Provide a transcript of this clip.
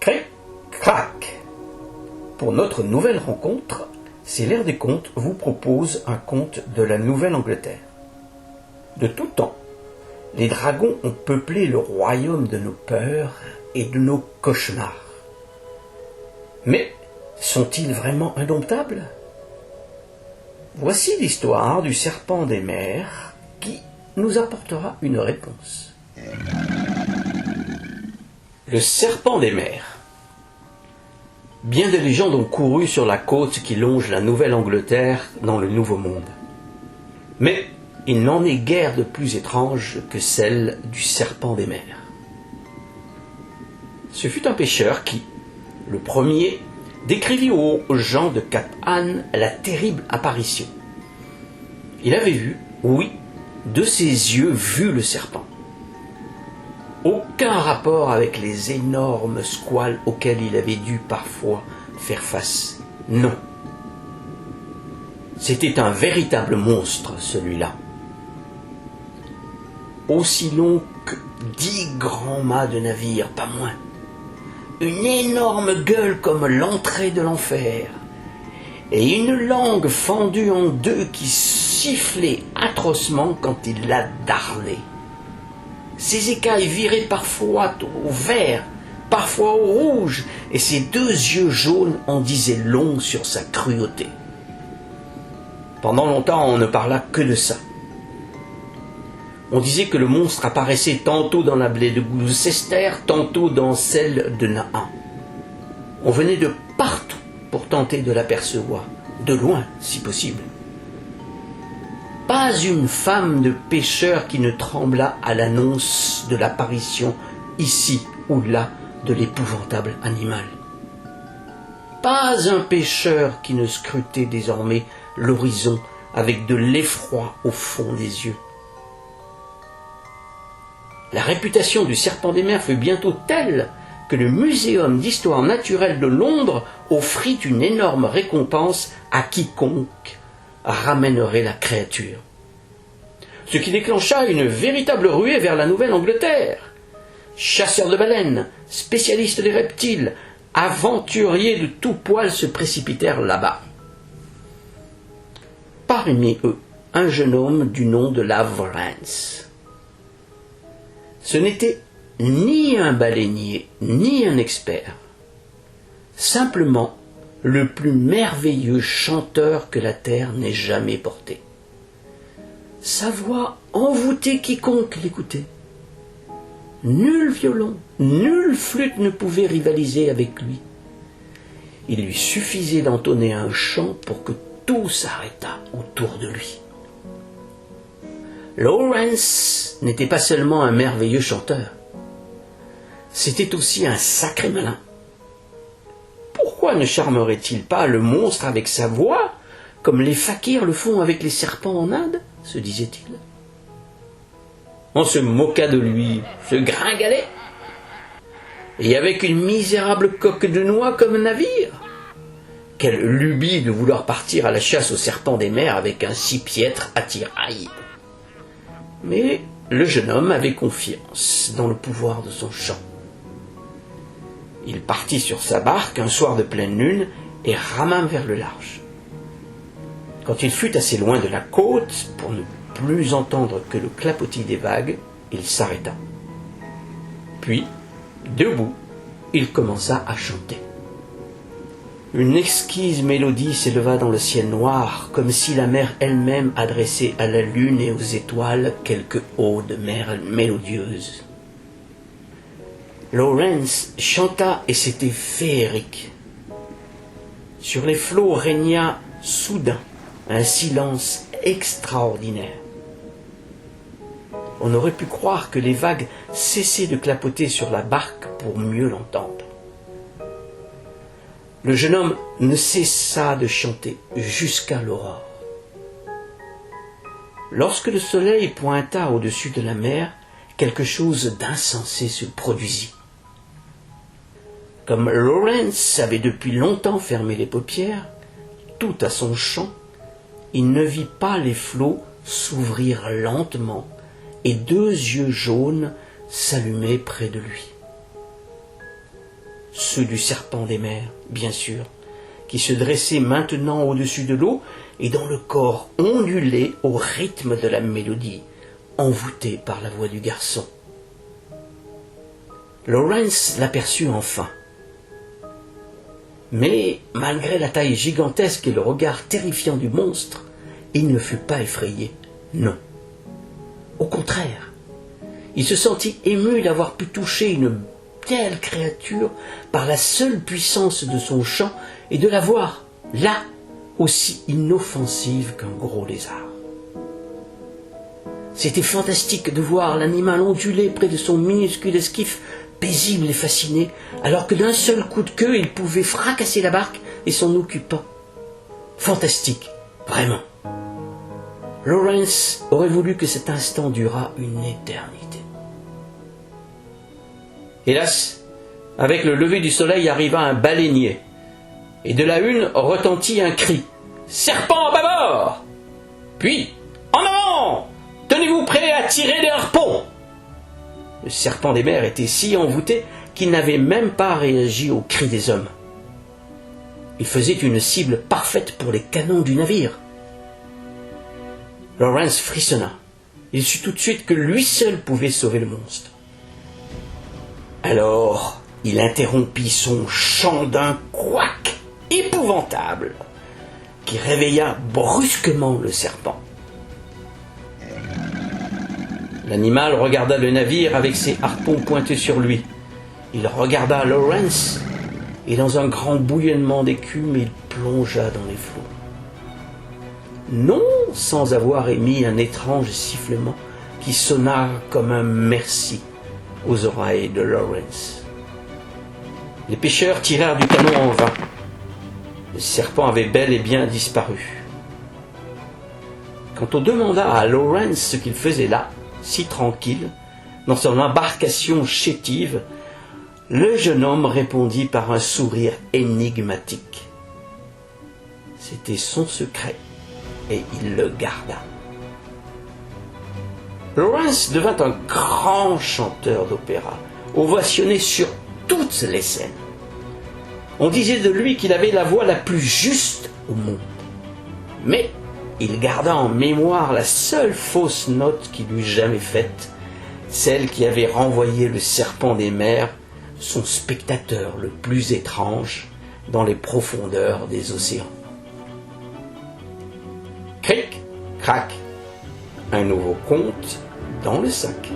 Cric, crac. Pour notre nouvelle rencontre, c'est l'Air des Contes vous propose un conte de la Nouvelle-Angleterre. De tout temps, les dragons ont peuplé le royaume de nos peurs et de nos cauchemars. Mais sont-ils vraiment indomptables ? Voici l'histoire du serpent des mers qui nous apportera une réponse. Le serpent des mers. Bien des légendes ont couru sur la côte qui longe la Nouvelle-Angleterre dans le Nouveau Monde. Mais il n'en est guère de plus étrange que celle du serpent des mers. Ce fut un pêcheur qui, le premier, décrivit aux gens de Cap Anne la terrible apparition. Il avait vu, oui, de ses yeux vu le serpent. Aucun rapport avec les énormes squales auxquels il avait dû parfois faire face. Non. C'était un véritable monstre, celui-là. Aussi long que 10 grands mâts de navire, pas moins. Une énorme gueule comme l'entrée de l'enfer. Et une langue fendue en deux qui sifflait atrocement quand il la darnait. Ses écailles viraient parfois au vert, parfois au rouge, et ses 2 yeux jaunes en disaient long sur sa cruauté. Pendant longtemps, on ne parla que de ça. On disait que le monstre apparaissait tantôt dans la baie de Gloucester, tantôt dans celle de Nahan. On venait de partout pour tenter de l'apercevoir, de loin si possible. Pas une femme de pêcheur qui ne trembla à l'annonce de l'apparition ici ou là de l'épouvantable animal. Pas un pêcheur qui ne scrutait désormais l'horizon avec de l'effroi au fond des yeux. La réputation du serpent des mers fut bientôt telle que le Muséum d'histoire naturelle de Londres offrit une énorme récompense à quiconque ramènerait la créature. Ce qui déclencha une véritable ruée vers la Nouvelle-Angleterre. Chasseurs de baleines, spécialistes des reptiles, aventuriers de tout poil se précipitèrent là-bas. Parmi eux, un jeune homme du nom de Lawrence. Ce n'était ni un baleinier, ni un expert. Simplement, le plus merveilleux chanteur que la terre n'ait jamais porté. Sa voix envoûtait quiconque l'écoutait. Nul violon, nulle flûte ne pouvait rivaliser avec lui. Il lui suffisait d'entonner un chant pour que tout s'arrêtât autour de lui. Lawrence n'était pas seulement un merveilleux chanteur, c'était aussi un sacré malin. Pourquoi ne charmerait-il pas le monstre avec sa voix, comme les fakirs le font avec les serpents en Inde, se disait-il. On se moqua de lui, ce gringalet, et avec une misérable coque de noix comme navire. Quelle lubie de vouloir partir à la chasse aux serpents des mers avec un si piètre attirail. Mais le jeune homme avait confiance dans le pouvoir de son chant. Il partit sur sa barque un soir de pleine lune et rama vers le large. Quand il fut assez loin de la côte pour ne plus entendre que le clapotis des vagues, il s'arrêta. Puis, debout, il commença à chanter. Une exquise mélodie s'éleva dans le ciel noir, comme si la mer elle-même adressait à la lune et aux étoiles quelques ode mélodieuses. Lawrence chanta et c'était féerique. Sur les flots régna soudain un silence extraordinaire. On aurait pu croire que les vagues cessaient de clapoter sur la barque pour mieux l'entendre. Le jeune homme ne cessa de chanter jusqu'à l'aurore. Lorsque le soleil pointa au-dessus de la mer, quelque chose d'insensé se produisit. Comme Lawrence avait depuis longtemps fermé les paupières, tout à son chant, il ne vit pas les flots s'ouvrir lentement et 2 yeux jaunes s'allumaient près de lui. ceux du serpent des mers, bien sûr, qui se dressait maintenant au-dessus de l'eau et dont le corps ondulait au rythme de la mélodie, envoûté par la voix du garçon. Lawrence l'aperçut enfin. Mais, malgré la taille gigantesque et le regard terrifiant du monstre, il ne fut pas effrayé, non. Au contraire, il se sentit ému d'avoir pu toucher une telle créature par la seule puissance de son chant et de la voir, là, aussi inoffensive qu'un gros lézard. C'était fantastique de voir l'animal onduler près de son minuscule esquif, paisible et fasciné, alors que d'un seul coup de queue, il pouvait fracasser la barque et son occupant. Fantastique, vraiment. Lawrence aurait voulu que cet instant durât une éternité. Hélas, avec le lever du soleil arriva un baleinier, et de la hune retentit un cri. « Serpent à bâbord !» Puis « En avant ! Tenez-vous prêts à tirer des harpons !» Le serpent des mers était si envoûté qu'il n'avait même pas réagi au cri des hommes. Il faisait une cible parfaite pour les canons du navire. Lawrence frissonna. Il sut tout de suite que lui seul pouvait sauver le monstre. Alors, il interrompit son chant d'un couac épouvantable qui réveilla brusquement le serpent. L'animal regarda le navire avec ses harpons pointés sur lui. Il regarda Lawrence et dans un grand bouillonnement d'écume, il plongea dans les flots. Non sans avoir émis un étrange sifflement qui sonna comme un merci aux oreilles de Lawrence. Les pêcheurs tirèrent du canon en vain. Le serpent avait bel et bien disparu. Quand on demanda à Lawrence ce qu'il faisait là, si tranquille, dans son embarcation chétive, le jeune homme répondit par un sourire énigmatique. C'était son secret, et il le garda. Lawrence devint un grand chanteur d'opéra, ovationné sur toutes les scènes. On disait de lui qu'il avait la voix la plus juste au monde. Mais il garda en mémoire la seule fausse note qu'il eût jamais faite, celle qui avait renvoyé le serpent des mers, son spectateur le plus étrange, dans les profondeurs des océans. Cric, crac, un nouveau conte dans le sac.